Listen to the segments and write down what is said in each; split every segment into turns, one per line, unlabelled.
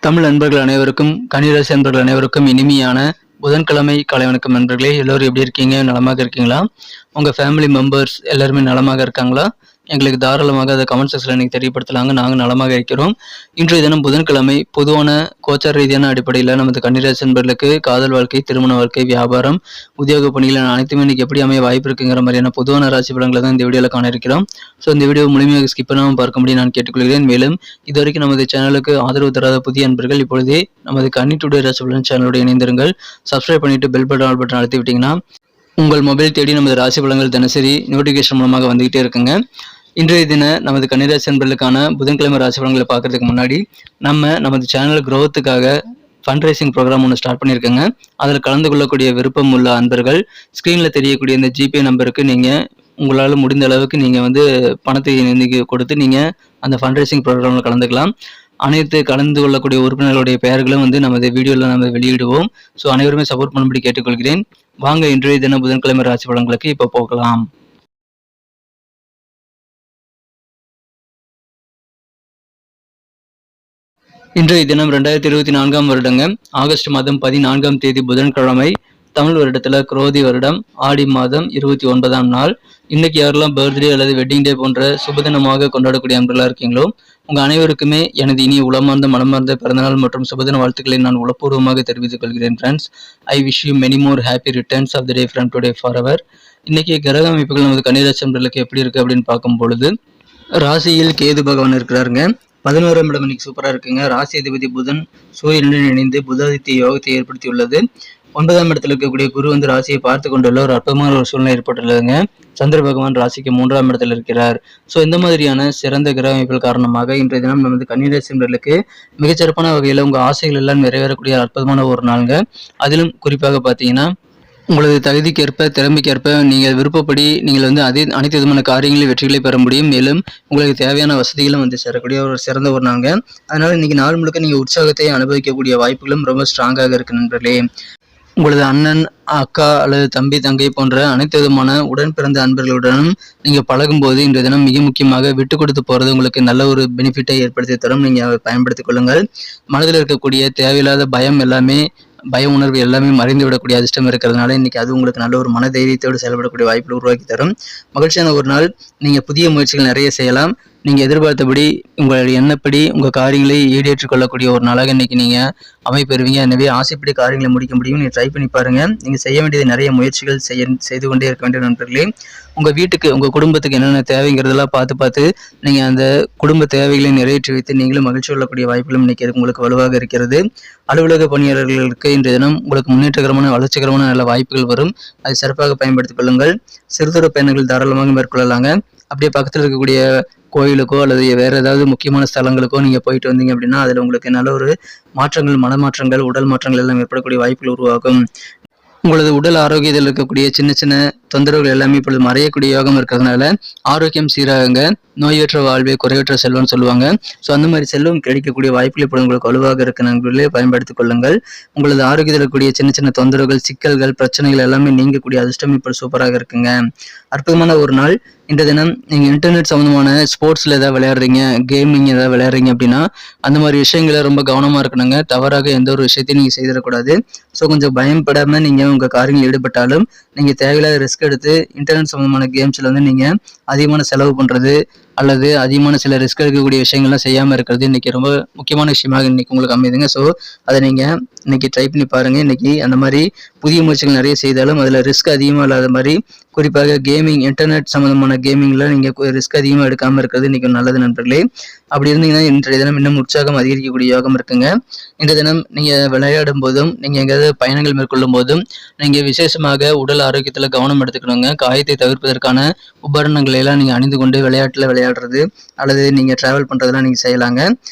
தமிழ் நண்பர்கள் அனைவருக்கும், கன்னிராசி நண்பர்கள் அனைவருக்கும் இனிமையான புதன்கிழமை காலை வணக்கம் நண்பர்களே. எல்லோரும் எப்படி இருக்கீங்க? நலமாக இருக்கீங்களா? உங்க ஃபேமிலி மெம்பர்ஸ் எல்லாருமே நலமாக இருக்காங்களா? எங்களுக்கு தாராளமாக அதை கமெண்ட் செக்ஷன்ல நீங்க தெரியப்படுத்தலாங்க. நாங்கள் நலமாக இருக்கிறோம். இன்றைய தினம் புதன்கிழமை பொதுவான கோச்சார ரீதியான அடிப்படையில் நமது கன்னிராசி நண்பர்களுக்கு காதல் வாழ்க்கை, திருமண வாழ்க்கை, வியாபாரம், உத்தியோக பணிகள் அனைத்துமே இன்னைக்கு எப்படி அமைய வாய்ப்பு இருக்குங்கிற மாதிரியான பொதுவான ராசி பலன்களை தான் இந்த வீடியோவில் காண இருக்கிறோம். ஸோ இந்த வீடியோ முழுமையாக ஸ்கிப் பண்ணாமல் பார்க்கும்படி நான் கேட்டுக்கொள்கிறேன். மேலும் இதுவரைக்கும் நமது சேனலுக்கு ஆதரவு தராத புதிய நண்பர்கள் இப்பொழுதே நமது கன்னி டுடே ராசி பலன் சேனலோடு இணைந்திருங்கள். சப்ஸ்கிரைப் பண்ணிட்டு பெல் பட்டன் ஆல் பட்டன் அழுத்தி விட்டீங்கன்னா உங்கள் மொபைல் தேடி நமது ராசி பலன்கள் தினசரி நோட்டிஃபிகேஷன் மூலமாக வந்துகிட்டே இருக்குங்க. இன்றைய தின நமது கன்னிராசி நண்பர்களுக்கான புதன்கிழமை ராசி பலன்களை பார்க்கறதுக்கு முன்னாடி நமது சேனல் growthக்காக ஃபண்ட் ரைசிங் ப்ரோக்ராம் ஒன்று ஸ்டார்ட் பண்ணியிருக்கேங்க. அதில் கலந்து கொள்ளக்கூடிய விருப்பம் உள்ள அன்பர்கள் ஸ்க்ரீனில் தெரியக்கூடிய இந்த ஜிபே நம்பருக்கு நீங்கள் உங்களால் முடிந்த அளவுக்கு நீங்கள் பணத்தை கொடுத்து நீங்கள் அந்த ஃபண்ட் ரைசிங் ப்ரோக்ராமில் கலந்துக்கலாம். அனைத்து கலந்து கொள்ளக்கூடிய உறுப்பினர்களுடைய பெயர்களும் நமது வீடியோவில் நம்ம வெளியிடுவோம். ஸோ அனைவருமே சப்போர்ட் பண்ணும்படி கேட்டுக்கொள்கிறேன். வாங்க இன்றைய தின புதன்கிழமை ராசி பலன்களுக்கு இப்போ போகலாம். இன்றைய தினம் 2024 வருடங்க ஆகஸ்ட் மாதம் 14ஆம் தேதி புதன்கிழமை, தமிழ் வருடத்துல குரோதி வருடம் ஆடி மாதம் 29ஆம் நாள். இன்னைக்கு யாரெல்லாம் பர்த்டே அல்லது வெட்டிங் டே போன்ற சுபதினமாக கொண்டாடக்கூடிய அன்பர்களா இருக்கீங்களோ உங்க அனைவருக்குமே எனது இனிய உளமார்ந்த மனமார்ந்த பிறந்தநாள் மற்றும் சுபதின வாழ்த்துக்களை நான் உளப்பூர்வமாக தெரிவித்துக் கொள்கிறேன். Friends, I wish you many more happy returns of the day from today forever. இன்னைக்கு கிரக அமைப்புகள் நமது கன்னிராசி நண்பர்களுக்கு எப்படி இருக்கு அப்படின்னு பார்க்கும் பொழுது, ராசியில் கேது பகவான் இருக்கிறாருங்க. 11ஆம் இடம் இன்னைக்கு சூப்பரா இருக்குங்க. ராசி அதிபதி புதன் சூரியனுடன் இணைந்து புதாதித்ய யோகத்தை ஏற்படுத்தியுள்ளது. 9ஆம் இடத்துல இருக்கக்கூடிய குரு ராசியை பார்த்து கொண்டுள்ள ஒரு அற்புதமான ஒரு சூழ்நிலை ஏற்பட்டுள்ளதுங்க. சந்திர பகவான் ராசிக்கு 3ஆம் இடத்துல இருக்கிறார். ஸோ இந்த மாதிரியான சிறந்த கிரக அமைப்புகள் காரணமாக இன்றைய தினம் நமது கன்னிராசி நண்பர்களுக்கு மிகச்சிறப்பான வகையில் உங்க ஆசைகள் எல்லாம் நிறைவேறக்கூடிய அற்புதமான ஒரு நாளுங்க. அதிலும் குறிப்பாக பார்த்தீங்கன்னா உங்களது தகுதிக்கேற்ப, திறமைக்கேற்ப நீங்கள் விருப்பப்படி நீங்கள் அனைத்து விதமான காரியங்களில் வெற்றிகளை பெற முடியும். மேலும் உங்களுக்கு தேவையான வசதிகளும் சேரக்கூடிய ஒரு சிறந்த ஒரு நாளுங்க. அதனால இன்னைக்கு நாள் முழுக்க நீங்கள் உற்சாகத்தை அனுபவிக்கக்கூடிய வாய்ப்புகளும் ரொம்ப ஸ்ட்ராங்காக இருக்கு நண்பர்களே. உங்களது அண்ணன், அக்கா அல்லது தம்பி, தங்கை போன்ற அனைத்து விதமான உடன் பிறந்த அன்பர்களுடனும் நீங்கள் பழகும்போது இன்றைய தினம் மிக முக்கியமாக விட்டு கொடுத்து போகிறது உங்களுக்கு நல்ல ஒரு பெனிஃபிட்டை ஏற்படுத்தி தரும். நீங்கள் பயன்படுத்திக் கொள்ளுங்கள். மனதில் இருக்கக்கூடிய தேவையில்லாத பய உணர்வு எல்லாமே மறைந்து விடக்கூடிய அதிர்ஷ்டம் இருக்கிறதுனால இன்னைக்கு அது உங்களுக்கு நல்ல ஒரு மன தைரியத்தோடு செயல்படக்கூடிய வாய்ப்புகள் உருவாக்கி தரும். மகிழ்ச்சியான ஒரு நாள். நீங்கள் புதிய முயற்சிகள் நிறைய செய்யலாம். நீங்கள் எதிர்பார்த்தபடி உங்களுடைய எண்ணப்படி உங்கள் காரியங்களை ஈடேற்றுக் கொள்ளக்கூடிய ஒரு நாளாக இன்னைக்கு நீங்கள் அமைப்பெறுவீங்க. எனவே ஆசைப்படி காரியங்களை முடிக்க முடியும். நீங்கள் ட்ரை பண்ணி பாருங்க. நீங்கள் செய்ய வேண்டியது நிறைய முயற்சிகள் செய்து கொண்டே இருக்க வேண்டிய நண்பர்களே. உங்கள் வீட்டுக்கு, உங்கள் குடும்பத்துக்கு என்னென்ன தேவைங்கிறதெல்லாம் பார்த்து நீங்கள் அந்த குடும்ப தேவைகளை நிறைவேற்றி வைத்து நீங்களும் மகிழ்ச்சி கொள்ளக்கூடிய வாய்ப்புகளும் இன்னைக்கு உங்களுக்கு வலுவாக இருக்கிறது. அலுவலக பணியாளர்களுக்கு இன்றைய தினம் உங்களுக்கு முன்னேற்றகரமான, வளர்ச்சிகரமான நல்ல வாய்ப்புகள் வரும். அதை சிறப்பாக பயன்படுத்திக் கொள்ளுங்கள். சிறுதூர பயணங்கள் தாராளமாக மேற்கொள்ளலாங்க. அப்படியே பக்கத்தில் இருக்கக்கூடிய கோயிலுக்கோ அல்லது வேற ஏதாவது முக்கியமான ஸ்தலங்களுக்கோ நீங்க போயிட்டு வந்தீங்க அப்படின்னா அதுல உங்களுக்கு நல்ல ஒரு மாற்றங்கள், மனமாற்றங்கள், உடல் மாற்றங்கள் எல்லாம் ஏற்படக்கூடிய வாய்ப்புகள் உருவாகும். உங்களது உடல் ஆரோக்கியத்தில் இருக்கக்கூடிய சின்ன சின்ன தொந்தரவுகள் எல்லாமே இப்பொழுது மறையக்கூடிய யோகம் இருக்கிறதுனால ஆரோக்கியம் சீராகுங்க. நோயற்ற வாழ்வே குறைவற்ற செல்வம்னு சொல்லுவாங்க. ஸோ அந்த மாதிரி செல்வம் கிடைக்கக்கூடிய வாய்ப்புகள் இப்பொழுது உங்களுக்கு வலுவாக இருக்க நண்பர்களே, பயன்படுத்திக் கொள்ளுங்கள். உங்களது ஆரோக்கியத்தில் இருக்கக்கூடிய சின்ன சின்ன தொந்தரவுகள், சிக்கல்கள், பிரச்சனைகள் எல்லாமே நீங்கக்கூடிய அதிர்ஷ்டம் இப்போ சூப்பராக இருக்குங்க. அற்புதமான ஒரு நாள். இன்றைய தினம் நீங்கள் இன்டர்நெட் சம்மந்தமான ஸ்போர்ட்ஸில் ஏதாவது விளையாடுறீங்க, கேமிங் ஏதாவது விளையாடுறீங்க அப்படின்னா அந்த மாதிரி விஷயங்களை ரொம்ப கவனமாக இருக்கணுங்க. தவறாக எந்த ஒரு விஷயத்தையும் நீங்கள் செய்திடக்கூடாது. ஸோ கொஞ்சம் பயப்படாமல் நீங்கள் உங்கள் காரியங்கள் ஈடுபட்டாலும் நீங்கள் தேவையில்லாத ரிஸ்க் எடுத்து இன்டர்நெட் சம்மந்தமான கேம்ஸில் நீங்கள் அதிகமான செலவு பண்ணுறது அல்லது அதிகமான சில ரிஸ்க் எடுக்கக்கூடிய விஷயங்கள்லாம் செய்யாமல் இருக்கிறது இன்னைக்கு ரொம்ப முக்கியமான விஷயமாக இன்னைக்கு உங்களுக்கு அமைதுங்க. ஸோ அதை நீங்கள் இன்னைக்கு ட்ரை பண்ணி பாருங்க. இன்னைக்கு அந்த மாதிரி புதிய முயற்சிகள் நிறைய செய்தாலும் அதில் ரிஸ்க் அதிகமாக இல்லாத மாதிரி, குறிப்பாக கேமிங், இன்டர்நெட் சம்மந்தமான கேமிங்கில் நீங்கள் ரிஸ்க் அதிகமாக எடுக்காமல் இருக்கிறது இன்னைக்கு நல்லது நண்பர்களே. அப்படி இருந்தீங்கன்னா இன்றைய தினம் இன்னும் உற்சாகம் அதிகரிக்கக்கூடிய யோகம் இருக்குங்க. இன்றைய தினம் நீங்கள் விளையாடும் போதும், நீங்கள் எங்கேயாவது பயணங்கள் மேற்கொள்ளும் போதும் நீங்கள் விசேஷமாக உடல் ஆரோக்கியத்தில் கவனம் எடுத்துக்கணுங்க. காயத்தை தவிர்ப்பதற்கான உபகரணங்களை எல்லாம் நீங்கள் அணிந்து கொண்டு விளையாட்டுறது அல்லது நீங்கள் டிராவல் பண்ணுறதெல்லாம் நீங்கள் செய்யலாங்க.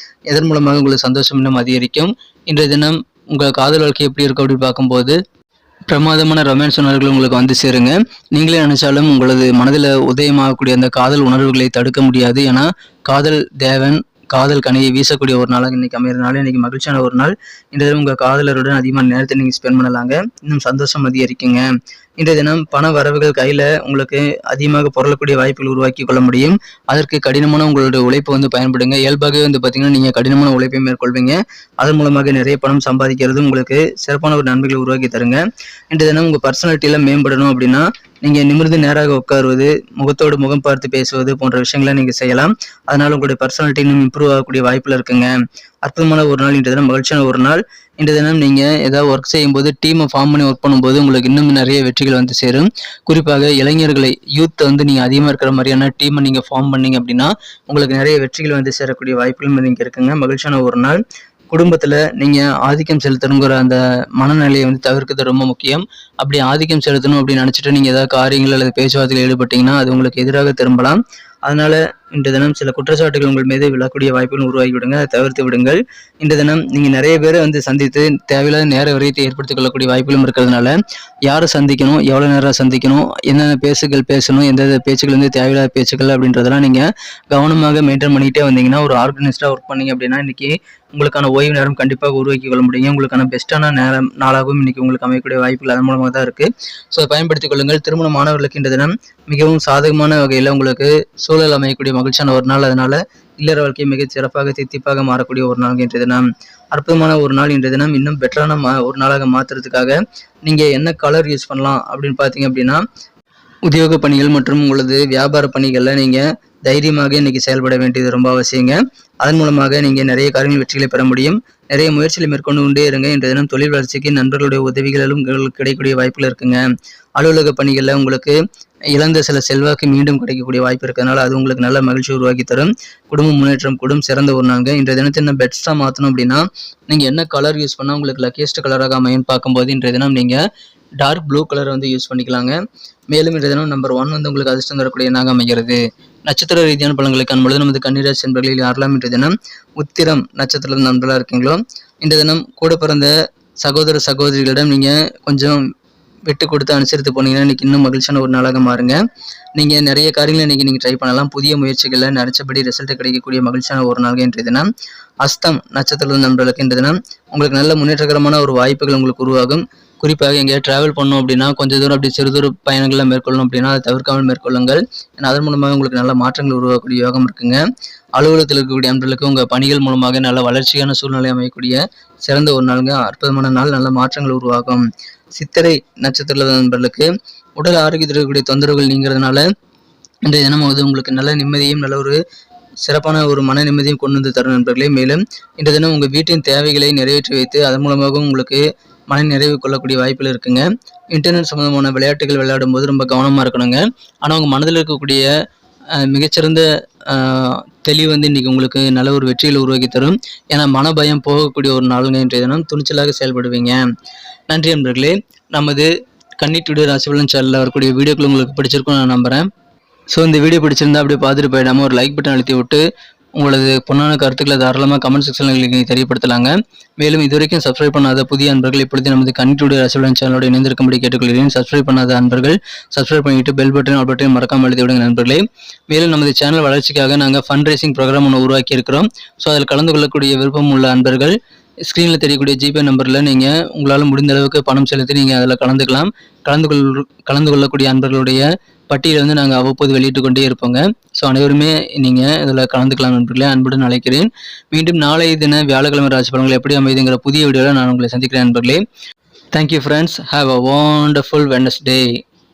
இதன் மூலமாக உங்களுக்கு சந்தோஷம் இன்னும் அதிகரிக்கும். இன்றைய தினம் உங்கள் காதல் வாழ்க்கை எப்படி இருக்கும் அப்படின்னு பார்க்கும்போது பிரமாதமான ரொமான்ஸ் உணர்வுகள் உங்களுக்கு சேருங்க. நீங்களே நினைச்சாலும் உங்களது மனதில் உதயமாகக்கூடிய அந்த காதல் உணர்வுகளை தடுக்க முடியாது. ஏன்னா காதல் தேவன், காதல் கனியை வீசக்கூடிய ஒரு நாளாக இன்னைக்கு அமைகிறதுனால இன்னைக்கு மகிழ்ச்சியான ஒரு நாள். இன்றைய உங்கள் காதலருடன் அதிகமான நேரத்தை நீங்கள் ஸ்பெண்ட் பண்ணலாங்க. இன்னும் சந்தோஷம் அதிகரிக்குங்க. இன்றைய தினம் பண வரவுகள் கையில் உங்களுக்கு அதிகமாக புரளக்கூடிய வாய்ப்புகள் உருவாக்கி கொள்ள முடியும். அதற்கு கடினமான உங்களுடைய உழைப்பு வந்து பயன்படுங்க. இயல்பாகவே வந்து பார்த்தீங்கன்னா நீங்கள் கடினமான உழைப்பை மேற்கொள்வீங்க. அதன் மூலமாக நிறைய பணம் சம்பாதிக்கிறது உங்களுக்கு சிறப்பான ஒரு நன்மைகளை உருவாக்கி தருங்க. இன்றைய தினம் உங்கள் பர்சனாலிட்டியில் மேம்படணும் அப்படின்னா நீங்கள் நிமிர்ந்து நேராக உட்காருவது, முகத்தோடு முகம் பார்த்து பேசுவது போன்ற விஷயங்களை நீங்கள் செய்யலாம். அதனால் உங்களுடைய பர்சனாலிட்டி இன்னும் இம்ப்ரூவ் ஆகக்கூடிய வாய்ப்பில் இருக்குங்க. அற்புதமான ஒரு நாள் இன்றைய தினம், மகிழ்ச்சியான ஒரு நாள். இன்றைய தினம் நீங்கள் ஏதாவது ஒர்க் செய்யும்போது டீமை ஃபார்ம் பண்ணி ஒர்க் பண்ணும்போது உங்களுக்கு இன்னும் நிறைய வெற்றிகள் வந்து சேரும். குறிப்பாக இளைஞர்களை, யூத்தை வந்து நீங்கள் அதிகமாக இருக்கிற மாதிரியான டீமை நீங்கள் ஃபார்ம் பண்ணீங்க அப்படின்னா உங்களுக்கு நிறைய வெற்றிகள் வந்து சேரக்கூடிய வாய்ப்புகளும் நீங்கள் இருக்குங்க. மகிழ்ச்சியான ஒரு நாள். குடும்பத்தில் நீங்கள் ஆதிக்கம் செலுத்தணுங்கிற அந்த மனநிலையை வந்து தவிர்க்கிறது ரொம்ப முக்கியம். அப்படி ஆதிக்கம் செலுத்தணும் அப்படின்னு நினச்சிட்டு நீங்கள் ஏதாவது காரியங்கள் அல்லது பேச்சுவார்த்தையில் ஈடுபட்டீங்கன்னா அது உங்களுக்கு எதிராக திரும்பலாம். அதனால இன்றைய தினம் சில குற்றச்சாட்டுகள் உங்கள் மீது விழக்கூடிய வாய்ப்புகள் உருவாகி விடுங்க. அதை தவிர்த்து விடுங்கள். இன்றைய தினம் நீங்கள் நிறைய பேரை வந்து சந்தித்து தேவையில்லாத நேர விரயத்தை ஏற்படுத்திக் கொள்ளக்கூடிய வாய்ப்புகளும் இருக்கிறதுனால யாரை சந்திக்கணும், எவ்வளோ நேரம் சந்திக்கணும், என்னென்ன பேச்சுகள் பேசணும், எந்தெந்த பேச்சுகள் வந்து தேவையில்லாத பேச்சுக்கள் அப்படின்றதெல்லாம் நீங்கள் கவனமாக மெயின்டைன் பண்ணிக்கிட்டே வந்தீங்கன்னா, ஒரு ஆர்கனைஸ்டாக ஒர்க் பண்ணீங்க அப்படின்னா இன்னைக்கு உங்களுக்கான ஓய்வு நேரம் கண்டிப்பாக உருவாக்கி கொள்ள முடியுங்க. உங்களுக்கான பெஸ்ட்டான நாளாகவும் இன்னைக்கு உங்களுக்கு அமையக்கூடிய வாய்ப்புகள் அதன் மூலமாக தான் இருக்குது. ஸோ அதை பயன்படுத்திக் கொள்ளுங்கள். திருமண மாணவர்களுக்கு இன்றைய தினம் மிகவும் சாதகமான வகையில் உங்களுக்கு சூழல் அமையக்கூடிய மகிழ்ச்சியான ஒரு நாள். அதனால இல்லற வாழ்க்கை மிகச் சிறப்பாக தித்திப்பாக மாறக்கூடிய ஒரு நாள் இன்றைய தினம். அற்புதமான ஒரு நாள் இன்றைய தினம். இன்னும் பெட்டரான ஒரு நாளாக மாற்றுறதுக்காக நீங்கள் என்ன கலர் யூஸ் பண்ணலாம் அப்படின்னு பார்த்தீங்க அப்படின்னா, உத்தியோக பணிகள் மற்றும் உங்களது வியாபார பணிகளில் நீங்கள் தைரியமாக இன்னைக்கு செயல்பட வேண்டியது ரொம்ப அவசியங்க. அதன் மூலமாக நீங்கள் நிறைய காரியங்கள் வெற்றிகளை பெற முடியும். நிறைய முயற்சிகளை மேற்கொண்டு கொண்டே இருங்க. இன்றைய தினம் தொழில் வளர்ச்சிக்கு நண்பர்களுடைய உதவிகளும் உங்களுக்கு கிடைக்கக்கூடிய வாய்ப்புகள் இருக்குங்க. அலுவலக பணிகளில் உங்களுக்கு இழந்த சில செல்வாக்கு மீண்டும் கிடைக்கக்கூடிய வாய்ப்பு இருக்கிறதுனால அது உங்களுக்கு நல்ல மகிழ்ச்சி உருவாக்கி தரும். குடும்ப முன்னேற்றம் கூடும். சிறந்த ஒரு நாளுங்க. இன்றைய தினத்தை என்ன பெஸ்ட்டாக மாற்றணும் அப்படின்னா நீங்கள் என்ன கலர் யூஸ் பண்ணால் உங்களுக்கு லக்கியஸ்ட் கலராக அமையும் பார்க்கும்போது இன்றைய தினம் நீங்கள் டார்க் ப்ளூ கலர் வந்து யூஸ் பண்ணிக்கலாங்க. மேலும் இன்றைய தினம் நம்பர் 1 வந்து உங்களுக்கு அதிர்ஷ்டம் தரக்கூடிய எண்ணாக அமைகிறது. நட்சத்திர ரீதியான பலன்களை காணும்பொழுது நமது கன்னிராசி என்பர்களில் யாரெல்லாம் இன்றைய தினம் உத்திரம் நட்சத்திரத்தில் நண்பர்களாக இருக்கீங்களோ இன்றைய தினம் கூட பிறந்த சகோதர சகோதரிகளிடம் நீங்கள் கொஞ்சம் விட்டு கொடுத்து அனுசரித்து போனீங்கன்னா இன்னைக்கு இன்னும் மகிழ்ச்சியான ஒரு நாளாக மாறுங்க. நீங்கள் நிறைய காரியங்களை இன்னைக்கு நீங்கள் ட்ரை பண்ணலாம். புதிய முயற்சிகளில் நினைச்சபடி ரிசல்ட் கிடைக்கக்கூடிய மகிழ்ச்சியான ஒரு நாள் இன்றைய தினம். அஸ்தம் நட்சத்திரத்தில் நண்பர்களுக்கு இன்றைய தினம் உங்களுக்கு நல்ல முன்னேற்றகரமான ஒரு வாய்ப்புகள் உங்களுக்கு உருவாகும். குறிப்பாக எங்கேயாவது டிராவல் பண்ணணும் அப்படின்னா கொஞ்சம் தூரம் அப்படி சிறு தூர பயணங்களை மேற்கொள்ளணும் அப்படின்னா அதை தவிர்க்காமல் மேற்கொள்ளுங்கள். ஏன்னா அதன் மூலமாக உங்களுக்கு நல்ல மாற்றங்கள் உருவாக்கக்கூடிய யோகம் இருக்குங்க. அலுவலகத்தில் இருக்கக்கூடிய நண்பர்களுக்கு உங்கள் பணிகள் மூலமாக நல்ல வளர்ச்சியான சூழ்நிலை அமையக்கூடிய சிறந்த ஒரு நாளுங்க. அற்புதமான நாள். நல்ல மாற்றங்கள் உருவாகும். சித்திரை நட்சத்திர நண்பர்களுக்கு உடல் ஆரோக்கியத்தில் இருக்கக்கூடிய தொந்தரவுகள் நீங்கிறதுனால இன்றைய தினம் வந்து உங்களுக்கு நல்ல நிம்மதியும் நல்ல ஒரு சிறப்பான ஒரு மன நிம்மதியும் கொண்டு வந்து தரும் நண்பர்களே. மேலும் இன்றைய தினம் உங்கள் வீட்டின் தேவைகளை நிறைவேற்றி வைத்து அதன் மூலமாக உங்களுக்கு மன நிறைவு கொள்ளக்கூடிய வாய்ப்புகள் இருக்குங்க. இன்டர்நெட் சம்பந்தமான விளையாட்டுகள் விளையாடும் போது ரொம்ப கவனமாக இருக்கணுங்க. ஆனால் உங்கள் மனதில் இருக்கக்கூடிய மிகச்சிறந்த தெளிவு வந்து இன்றைக்கி உங்களுக்கு நல்ல ஒரு வெற்றிகளை உருவாக்கி தரும். ஏன்னா மனபயம் போகக்கூடிய ஒரு நாளுங்க இன்றைய தினம். துணிச்சலாக செயல்படுவீங்க. நன்றி நண்பர்களே. நமது கன்னி டுடே ராசிபலன் சேனலில் வரக்கூடிய வீடியோக்கள் உங்களுக்கு பிடிச்சிருக்கும் நான் நம்புகிறேன். ஸோ இந்த வீடியோ பிடிச்சிருந்தா அப்படியே பார்த்துட்டு போயிடாமல் ஒரு லைக் பட்டன் அழுத்தி விட்டு உங்களது பொன்னான கருத்துக்களை தாராளமாக கமெண்ட் செக்ஷனில் நீங்கள் தெரியப்படுத்தலாங்க. மேலும் இதுவரைக்கும் சப்ஸ்கிரைப் பண்ணாத புதிய அன்பர்கள் இப்பொழுது நமது கன்னி டுடே ராசிபலன் சேனலோடு இணைந்திருக்கும்படி கேட்டுக்கொள்கிறேன். சப்ஸ்கிரைப் பண்ணாத அன்பர்கள் சப்ஸ்கிரைப் பண்ணிட்டு பெல் பட்டன் ஆல் பட்டன் மறக்காமல் எழுதி விடுங்க நண்பர்களே. மேலும் நமது சேனல் வளர்ச்சிக்காக நாங்கள் ஃபண்ட் ரைசிங் ப்ரோக்ராம் ஒன்று உருவாக்கி இருக்கிறோம். ஸோ அதில் கலந்து கொள்ளக்கூடிய விருப்பம் உள்ள அன்பர்கள் ஸ்க்ரீனில் தெரியக்கூடிய ஜிபே நம்பரில் நீங்கள் உங்களால் முடிந்த அளவுக்கு பணம் செலுத்தி நீங்கள் அதில் கலந்துக்கலாம். கலந்து கொள்ளக்கூடிய அன்பர்களுடைய பட்டியலை வந்து நாங்கள் அவ்வப்போது வெளியிட்டு கொண்டே இருப்போங்க. ஸோ அனைவருமே நீங்கள் இதில் கலந்துக்கலாம் நண்பர்களே. அன்புடன் அழைக்கிறேன். மீண்டும் நாளைய தின வியாழக்கிழமை ராசி பலன்கள் எப்படி அமைதுங்கிற புதிய வீடியோவில் நான் உங்களை சந்திக்கிறேன் நண்பர்களே. Thank you friends. Have a wonderful Wednesday.